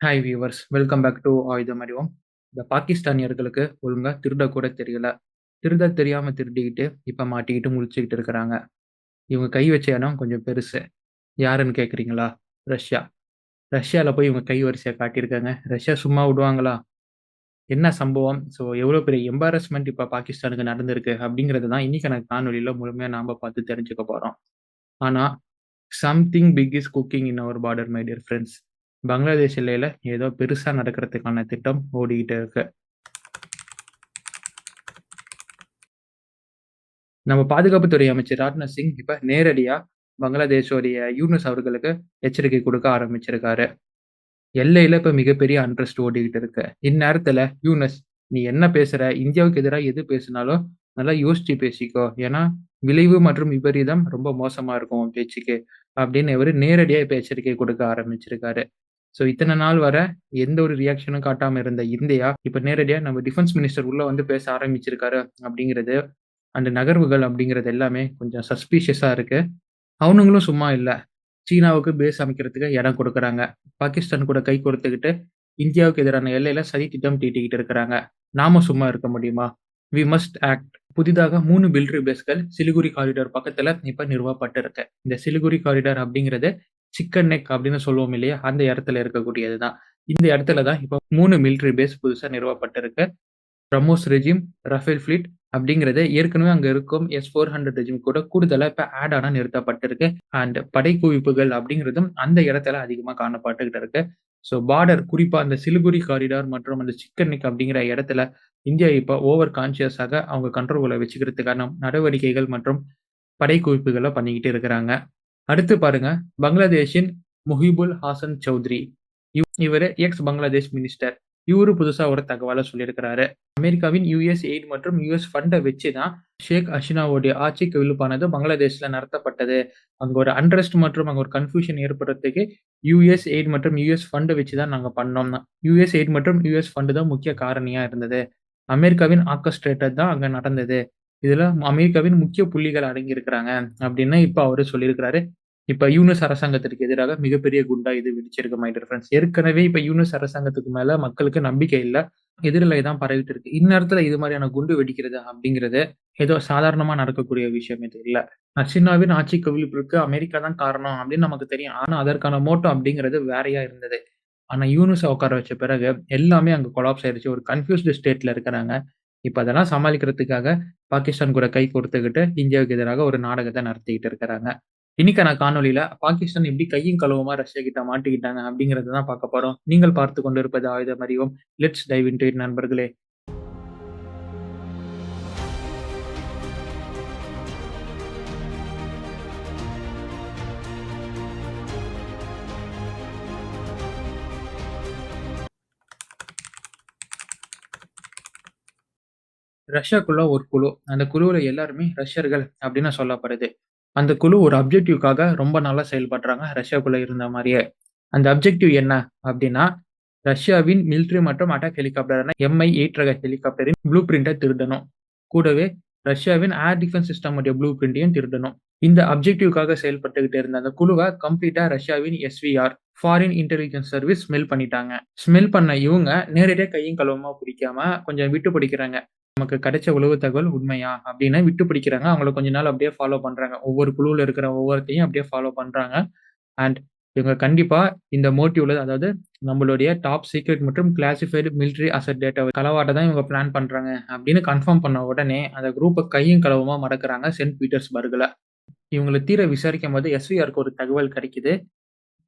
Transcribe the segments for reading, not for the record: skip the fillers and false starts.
Hi viewers, welcome back to ஆயுதம் அறிவோம். இந்த பாகிஸ்தானியர்களுக்கு ஒழுங்கா திருட கூட தெரியல. திருட தெரியாம திருடிக்கிட்டு இப்ப மாட்டிக்கிட்டு முழிச்சுக்கிட்டு இருக்கிறாங்க. இவங்க கை வச்ச இடம் கொஞ்சம் பெருசு. யாருன்னு கேட்குறீங்களா? ரஷ்யா. ரஷ்யால போய் இவங்க கை வரிசையா காட்டியிருக்காங்க. ரஷ்யா சும்மா விடுவாங்களா? என்ன சம்பவம்? ஸோ எவ்வளோ பெரிய எம்பாரஸ்மென்ட் இப்ப பாகிஸ்தானுக்கு நடந்திருக்கு அப்படிங்கிறது தான் இன்னைக்கான காணொளியில முழுமையா நாம பார்த்து தெரிஞ்சுக்க போறோம். ஆனா, something big is cooking in our border my dear friends. Bangladesh எல்லையில ஏதோ பெருசா நடக்கிறதுக்கான திட்டம் ஓடிக்கிட்டு இருக்கு. நம்ம பாதுகாப்புத்துறை அமைச்சர் ராஜ்நாத் சிங் இப்ப நேரடியா பங்களாதேஷோடைய யூனஸ் அவர்களுக்கு எச்சரிக்கை கொடுக்க ஆரம்பிச்சிருக்காரு. எல்லையில இப்ப மிகப்பெரிய அன்ட்ரஸ்ட் ஓடிக்கிட்டு இருக்கு. இந்நேரத்துல யூனஸ், நீ என்ன பேசுற? இந்தியாவுக்கு எதிரா எது பேசினாலும் நல்லா யோசிச்சு பேசிக்கோ. ஏன்னா விளைவு மற்றும் விபரீதம் ரொம்ப மோசமா இருக்கும் உன் பேச்சுக்கு அப்படின்னு இவரு நேரடியா இப்ப எச்சரிக்கை கொடுக்க ஆரம்பிச்சிருக்காரு. ஸோ இத்தனை நாள் வர எந்த ஒரு ரியாக்ஷனும் காட்டாம இருந்த இந்தியா இப்ப நேரடியா நம்ம டிஃபென்ஸ் மினிஸ்டர் உள்ள வந்து பேச ஆரம்பிச்சிருக்காரு அப்படிங்கிறது, அந்த நகர்வுகள் அப்படிங்கிறது எல்லாமே கொஞ்சம் சஸ்பீஷியஸா இருக்கு. அவனுங்களும் சும்மா இல்ல. சீனாவுக்கு பேஸ் அமைக்கிறதுக்கு இடம் குடுக்குறாங்க. பாகிஸ்தான் கூட கை கோர்த்துக்கிட்டு இந்தியாவுக்கு எதிரான எல்லையில சதி திட்டம் தீட்டிக்கிட்டு இருக்கிறாங்க. நாம சும்மா இருக்க முடியுமா? We must act. புதிதாக 3 மிலிட்டரி பேஸ்கள் சிலிகுரி காரிடார் பக்கத்துல இப்ப நிறுவப்பட்டிருக்கு. இந்த சிலிகுரி காரிடார் அப்படிங்கிறது சிக்கன் நெக் அப்படின்னு சொல்லுவோம் இல்லையா? அந்த இடத்துல இருக்கக்கூடியது தான். இந்த இடத்துல தான் இப்ப 3 மிலிட்டரி பேஸ் புதுசா நிறுவப்பட்டிருக்கு. பிரம்மோஸ் ரெஜிம், ரஃபேல் ஃப்ளீட் அப்படிங்கிறது ஏற்கனவே அங்க இருக்கும் S-400 ரெஜிம் கூட கூடுதலா இப்ப ஆட் ஆனா நிறுத்தப்பட்டிருக்கு. அண்ட் படைக்குவிப்புகள் அப்படிங்கிறதும் அந்த இடத்துல அதிகமா காணப்பட்டுகிட்டு இருக்கு. ஸோ பார்டர் குறிப்பா அந்த சிலிகுரி காரிடார் மற்றும் அந்த சிக்கன் நெக் அப்படிங்கிற இடத்துல இந்தியா இப்ப ஓவர் கான்ஷியஸாக அவங்க கண்ட்ரோல்குள்ள வச்சுக்கிறதுக்கான நடவடிக்கைகள் மற்றும் படைக்குவிப்புகள பண்ணிக்கிட்டு இருக்கிறாங்க. அடுத்து பாருங்க, பங்களாதேஷின் முஹிபுல் ஹாசன் சௌத்ரி. இவரு எக்ஸ் பங்களாதேஷ் மினிஸ்டர். இவரு புதுசா ஒரு தகவல சொல்லியிருக்கிறாரு. அமெரிக்காவின் யுஎஸ் எய்ட் மற்றும் யுஎஸ் ஃபண்ட வச்சு தான் ஷேக் ஹசீனாவுடைய ஆட்சி கவிழ்ப்பானது பங்களாதேஷ்ல நடத்தப்பட்டது. அங்க ஒரு அன்ரெஸ்ட் மற்றும் அங்க ஒரு கன்ஃப்யூஷன் ஏற்படுறதுக்கு யுஎஸ் எய்ட் மற்றும் யுஎஸ் ஃபண்ட் வச்சு தான் நாங்க பண்ணோம். யுஎஸ் எய்ட் மற்றும் யுஎஸ் ஃபண்ட் தான் முக்கிய காரணியா இருந்தது. அமெரிக்காவின் ஆர்கஸ்ட்ரேட்டர் தான் அங்க நடந்தது. இதுல அமெரிக்காவின் முக்கிய புள்ளிகள் அடங்கியிருக்கிறாங்க அப்படின்னு இப்ப அவரு சொல்லியிருக்கிறாரு. இப்ப யூனிஸ் அரசாங்கத்திற்கு எதிராக மிகப்பெரிய குண்டா இது வெடிச்சிருக்கு மை டியர் ஃபிரெண்ட்ஸ். ஏற்கனவே இப்ப யூனிஸ் அரசாங்கத்துக்கு மேல மக்களுக்கு நம்பிக்கை இல்ல. எதிரலை தான் பரவிட்டு இருக்கு. இந்நேரத்துல இது மாதிரியான குண்டு வெடிக்கிறது அப்படிங்கிறது ஏதோ சாதாரணமா நடக்கக்கூடிய விஷயம் இது இல்ல. நசீனாவின் ஆட்சி கவிழ்ப்பிற்கு அமெரிக்கா தான் காரணம் அப்படின்னு நமக்கு தெரியும். ஆனா அதற்கான மோட்டோ அப்படிங்கிறது வேறையா இருந்தது. ஆனா யூனுஸ உட்கார வச்ச பிறகு எல்லாமே அங்க கொலாப்ஸ் ஆயிருச்சு. ஒரு கன்ஃப்யூஸ்டு ஸ்டேட்ல இருக்கிறாங்க. இப்ப அதெல்லாம் சமாளிக்கிறதுக்காக பாகிஸ்தான் கூட கை கோர்த்துக்கிட்டு இந்தியாவுக்கு எதிராக ஒரு நாடகத்த நடத்திக்கிட்டு இருக்கிறாங்க. இன்னைக்கான காணொளியில பாகிஸ்தான் எப்படி கையும் களவுமா ரஷ்யா கிட்ட மாட்டிக்கிட்டாங்க அப்படிங்கிறத தான் பார்க்க போறோம். நீங்கள் பார்த்துக் கொண்டிருப்பது ஆயுதம் அறிவோம். லெட்ஸ் டைவ் இன்டு இட் நண்பர்களே. ரஷ்யாக்குள்ள ஒரு குழு. அந்த குழுவுல எல்லாருமே ரஷ்யர்கள் அப்படின்னு சொல்லப்படுது. அந்த குழு ஒரு அப்ஜெக்டிவ்காக ரொம்ப நாளா செயல்படுறாங்க. ரஷ்யாக்குள்ள இருந்த மாரியே. அந்த அப்ஜெக்டிவ் என்ன அப்டின்னா, ரஷ்யாவின் மிலிட்டரி மற்றும் அட்டாக் ஹெலிகாப்டரான Mi-8 ரக ஹெலிகாப்டரின் ப்ளூ பிரிண்ட்ட திருடணும். கூடவே ரஷ்யாவின் ஏர் டிஃபென்ஸ் சிஸ்டம் உடைய ப்ளூ பிரிண்ட்டையும் திருடணும். இந்த அப்ஜெக்டிவ்காக செயல்பட்டுக்கிட்டு இருந்த அந்த குழுவ கம்ப்ளீட்டா ரஷ்யாவின் SVR foreign intelligence service smell பண்ணிட்டாங்க. ஸ்மெல் பண்ண இவங்க நேரடியா கையும் களவுமா பிடிக்காம கொஞ்சம் விட்டு பிடிக்கிறாங்க. நமக்கு கிடைச்ச உளவு தகவல் உண்மையா? அப்படின்னு விட்டு பிடிக்கிறாங்க. அவங்கள கொஞ்ச நாள் அப்படியே ஃபாலோ பண்றாங்க. ஒவ்வொரு குழுவுல இருக்கிற ஒவ்வொருத்தையும் அப்படியே ஃபாலோ பண்றாங்க. அண்ட் இவங்க கண்டிப்பா இந்த மோட்டிவ்ல அதாவது நம்மளுடைய டாப் சீக்ரெட் மற்றும் கிளாசிஃபைடு மிலிட்டரி அசெட் டேட்டாவ களவாட்ட தான் இவங்க பிளான் பண்றாங்க அப்படின்னு கன்ஃபார்ம் பண்ண உடனே அந்த குரூப்ப கையும் களவுமா மடக்குறாங்க செயின்ட் பீட்டர்ஸ்பர்க்ல. இவங்கள தீர விசாரிக்கும்போது SVRக்கு ஒரு தகவல் கிடைக்குது.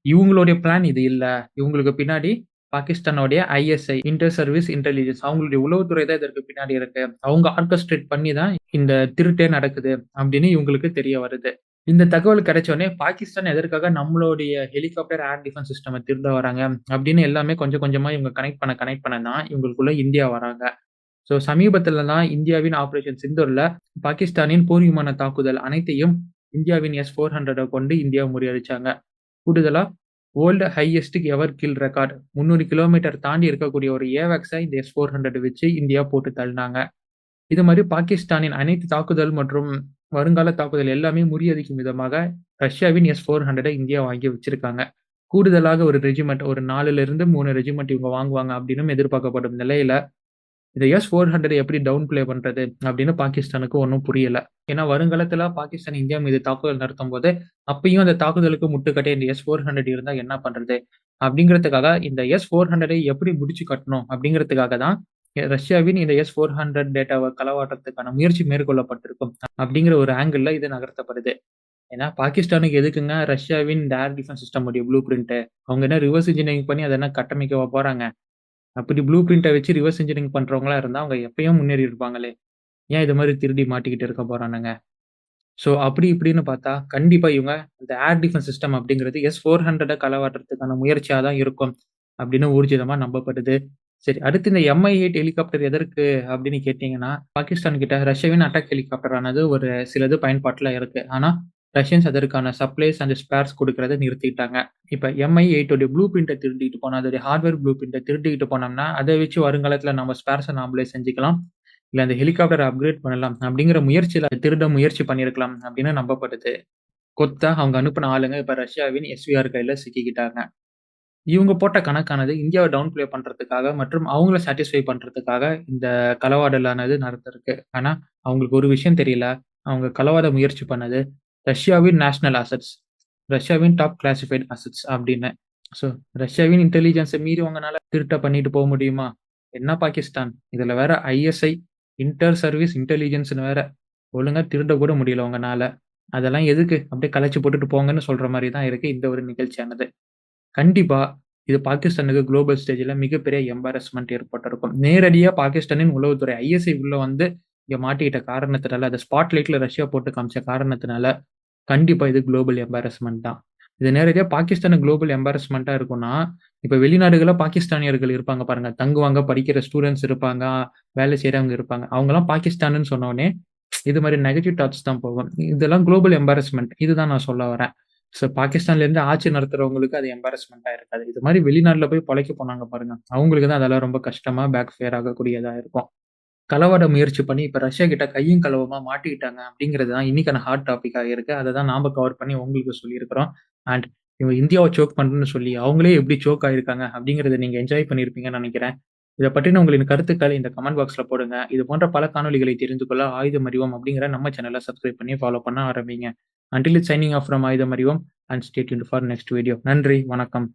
இவங்களுடைய பிளான் இது இல்ல. இவங்களுக்கு பின்னாடி பாகிஸ்தானுடைய ISI இன்டர் சர்வீஸ் இன்டெலிஜென்ஸ் அவங்களுடைய உளவுத்துறை தான் இதற்கு பின்னாடி இருக்கு. அவங்க ஆர்கஸ்ட்ரேட் பண்ணி தான் இந்த திருட்டே நடக்குது அப்படின்னு இவங்களுக்கு தெரிய வருது. இந்த தகவல் கிடைச்ச உடனே பாகிஸ்தான் எதற்காக நம்மளுடைய ஹெலிகாப்டர் ஏர் டிஃபென்ஸ் சிஸ்டம் திருட வராங்க அப்படின்னு எல்லாமே கொஞ்சம் கொஞ்சமா இவங்க கனெக்ட் பண்ண தான் இவங்களுக்குள்ள இந்தியா வராங்க. ஸோ சமீபத்துல தான் இந்தியாவின் ஆபரேஷன் சிந்தூர்ல பாகிஸ்தானின் போர் விமான தாக்குதல் அனைத்தையும் இந்தியாவின் S-400 கொண்டு இந்தியா முறியடிச்சாங்க. கூடுதலா world highest ever kill record 300 kilometre தாண்டி இருக்கக்கூடிய ஒரு ஏவாக்ஸ இந்த S-400 வச்சு இந்தியா போட்டு தள்ளினாங்க. இது மாதிரி பாகிஸ்தானின் அனைத்து தாக்குதல் மற்றும் வருங்கால தாக்குதல் எல்லாமே முறியடிக்கும் விதமாக ரஷ்யாவின் S-400 இந்தியா வாங்கி வச்சிருக்காங்க. கூடுதலாக ஒரு ரெஜிமெண்ட் ஒரு 4லிருந்து 3 ரெஜிமெண்ட் இவங்க வாங்குவாங்க அப்படின்னு எதிர்பார்க்கப்படும் நிலையில, இந்த S-400 எப்படி டவுன் பிளே பண்றது அப்படின்னு பாகிஸ்தானுக்கு ஒண்ணும் புரியல. ஏன்னா வருங்காலத்துல பாகிஸ்தான் இந்தியா மீது தாக்குதல் நடத்தும்போது, அப்பயும் அந்த தாக்குதலுக்கு முட்டுக்கட்டை இந்த S-400 இருந்தா என்ன பண்றது? அப்படிங்கிறதுக்காக இந்த S-400 எப்படி முடிச்சு கட்டணும் அப்படிங்கிறதுக்காக தான் ரஷ்யாவின் இந்த S-400 டேட்டாவ களவாடுறதுக்கான முயற்சி மேற்கொள்ளப்பட்டிருக்கும். அப்படிங்கிற ஒரு ஆங்கிள்ல இது நகர்த்தப்படுது. ஏன்னா பாகிஸ்தானுக்கு எதுக்குங்க ரஷ்யாவின் இந்த ஏர் டிஃபென்ஸ் சிஸ்டம் உடைய ப்ளூ பிரிண்ட்? அவங்க என்ன ரிவர்ஸ் இன்ஜினியரிங் பண்ணி அத என்ன கட்டமைக்கவா போறாங்க? அப்படி ப்ளூ பிரிண்ட்ட வச்சு ரிவர்ஸ் இன்ஜினியரிங் பண்றவங்களா இருந்தா, அவங்க எப்பயோ முன்னேறி இருப்பாங்களே! ஏன் இது மாரி திருடி மாட்டிக்கிட்டு இருக்க போறானுங்க? ஸோ அப்படி இப்படின்னு பார்த்தா, கண்டிப்பா இவங்க இந்த ஏர் டிஃபென்ஸ் சிஸ்டம் அப்படிங்கிறது S-400 களவாடுறதுக்கான முயற்சியா தான் இருக்கும். அப்படின்னு ஊர்ஜிதமா நம்பப்படுது. சரி, அடுத்து இந்த Mi-8 ஹெலிகாப்டர் எதற்கு அப்படின்னு கேட்டீங்கன்னா, பாகிஸ்தான் கிட்ட ரஷ்யாவின் அட்டாக் ஹெலிகாப்டர் ஆனது ஒரு சிலது பயன்பாட்டுல இருக்கு. ஆனா, ரஷ்யன்ஸ் அதற்கான சப்ளைஸ் அண்ட் ஸ்பேர்ஸ் குடுக்கிறத நிறுத்திட்டாங்க. இப்ப Mi-8 உடைய ப்ளூ பிரிண்ட்ட திருடிட்டு போனா, அதோடைய ஹார்ட்வேர் ப்ளூ பிரிண்ட்ட திருடிட்டு போனோம்னா, அத வச்சு வருங்காலத்துல நம்ம ஸ்பேர்ஸ நாமளே செஞ்சுக்கலாம். இல்ல அந்த ஹெலிகாப்டர அப்கிரேட் பண்ணலாம் அப்படிங்கிற முயற்சியில திருட முயற்சி பண்ணியிருக்கலாம் அப்படின்னு நம்பப்படுது. கொத்தா அவங்க அனுப்புன ஆளுங்க இப்ப ரஷ்யாவின் SVR கையில சிக்கிக்கிட்டாங்க. இவங்க போட்ட கணக்கானது இந்தியாவ டவுன் ப்ளே பண்றதுக்காக மற்றும் அவங்கள சாட்டிஸ்ஃபை பண்றதுக்காக இந்த களவாடலானது நடந்திருக்கு. ஆனா, அவங்களுக்கு ஒரு விஷயம் தெரியல. அவங்க களவாட முயற்சி பண்ணது ரஷ்யாவின் நேஷனல் அசெட்ஸ். ரஷ்யாவின் டாப் கிளாசிஃபைட் அசெட்ஸ் அப்படின்னு. ஸோ ரஷ்யாவின் இன்டெலிஜென்ஸ மீறி உங்கனால திருட்ட பண்ணிட்டு போ முடியுமா? என்ன பாகிஸ்தான்? இதுல வேற ISI இன்டர் சர்வீஸ் இன்டெலிஜென்ஸ்ன்னு வேற. ஒழுங்கா திருட கூட முடியல உங்கனால. அதெல்லாம் எதுக்கு? அப்படியே கழச்சு போட்டுட்டு போங்கன்னு சொல்ற மாரி தான் இருக்கு இந்த ஒரு நிகழ்ச்சியானது. கண்டிப்பா. இது பாகிஸ்தானுக்கு குளோபல் ஸ்டேஜ்ல மிகப்பெரிய எம்பாரஸ்மென்ட் ஏற்பட்டிருக்கும். நேரடியா பாகிஸ்தானின் உளவுத்துறை ISI உள்ள வந்து இங்க மாட்டிக்கிட்ட காரணத்தினால, அத ஸ்பாட்லைட்ல ரஷ்யா போட்டு காமிச்ச காரணத்தினால, கண்டிப்பா இது குளோபல் எம்பாரஸ்மென்ட் தான். இது நேரடியா பாகிஸ்தானுக்கு குளோபல் எம்பாரஸ்மென்ட்டா இருக்கும்னா, இப்ப வெளிநாடுகள்ல பாகிஸ்தானியர்கள் இருப்பாங்க பாருங்க. தங்குவாங்க, படிக்கிற ஸ்டூடண்ட்ஸ் இருப்பாங்க, வேலை செய்றவங்க இருப்பாங்க. அவங்கலாம் பாகிஸ்தானுன்னு சொன்னோனே, இது மாரி நெகட்டிவ் தாட்ஸ் தான் போகும். இதெல்லாம் குளோபல் எம்பாரஸ்மென்ட். இதுதான் நான் சொல்ல வரேன். ஸோ பாகிஸ்தான்லேருந்து ஆட்சி நடத்துறவங்களுக்கு அது எம்பாரஸ்மென்ட்டா இருக்காது. இது மாரி வெளிநாட்ல போய் பொழைக்க போனாங்க பாருங்க. அவங்களுக்கு தான் அதெல்லாம் ரொம்ப கஷ்டமா பேக் ஃபயர் ஆகக்கூடியதா இருக்கும். களவாட முயற்சி பண்ணி இப்ப ரஷ்யா கிட்ட கையும் களவுமா மாட்டிக்கிட்டாங்க அப்படிங்கிறது தான் இன்னைக்கான ஹாட் டாபிக்கா இருக்கு. அத தான் நாம கவர் பண்ணி உங்களுக்கு சொல்லியிருக்கிறோம். அண்ட் இவங்க இந்தியாவ சோக் பண்றேன்னு சொல்லி அவங்களே எப்படி சோக் ஆயிருக்காங்க அப்படிங்கிறத நீங்க என்ஜாய் பண்ணியிருப்பீங்கன்னு நெனைக்கிறேன். இத பற்றின உங்களின் கருத்துக்களை இந்த கமெண்ட் பாக்ஸ்ல போடுங்க. இது போன்ற பல காணொளிகளை தெரிந்து கொள்ள ஆயுதம் அறிவோம் அப்படிங்கிற நம்ம சேனல சப்ஸ்கிரைப் பண்ணி ஃபாலோ பண்ண ஆரம்பிங்க. Until it's signing off from ஆயுதம் அறிவோம் and stay tuned for next video. நன்றி, வணக்கம்.